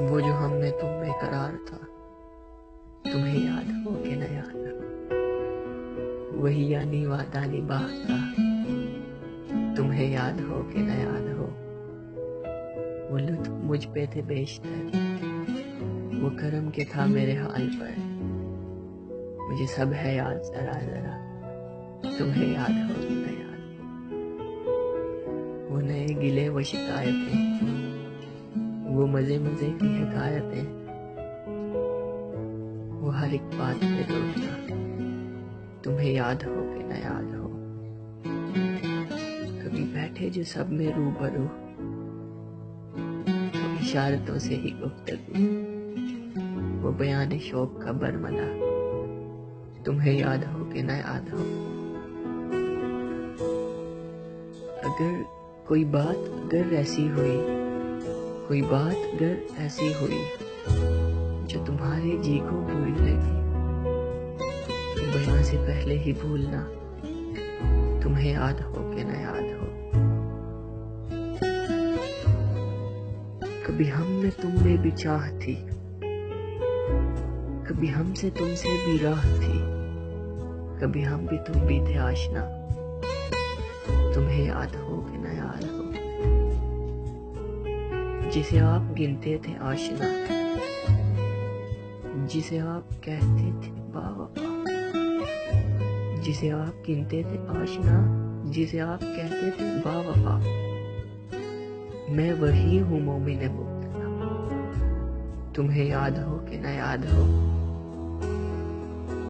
वो जो हम में तुम बेकरार था, तुम्हें याद हो कि न याद हो। वही यानी वादा निभाता, तुम्हें याद हो कि न याद हो। वो लुत्फ मुझ पे थे बेशतर, वो करम के था मेरे हाल पर। मुझे सब है याद जरा जरा, तुम्हें याद हो कि न याद हो। वो नए गिले वो शिकायतें, वो मजे मजे की हिकायतें, वो हर एक बात पे टोकना, तुम्हें याद हो कि न याद हो। कभी बैठे जो सब में रूबरू, तो इशारतों से ही गुफ्तगू, वो बयान शौक का बरमला, तुम्हें याद हो कि न याद हो। अगर कोई बात अगर ऐसी हुई, कोई बात अगर ऐसी हुई जो तुम्हारे जी को भूल लगी, तो बयां से पहले ही भूलना, तुम्हें याद हो कि न याद हो। कभी हम में तुम में भी चाह थी, कभी हमसे तुमसे भी राह थी, कभी हम भी तुम भी थे आशना, तुम्हें याद हो कि न याद हो। जिसे आप गिनते थे आशना, जिसे आप कहते थे बावफा, जिसे आप गिनते थे आशना, जिसे आप कहते थे बावफा, मैं वही हूँ मोमिन मुब्तला, तुम्हें याद हो कि न याद हो।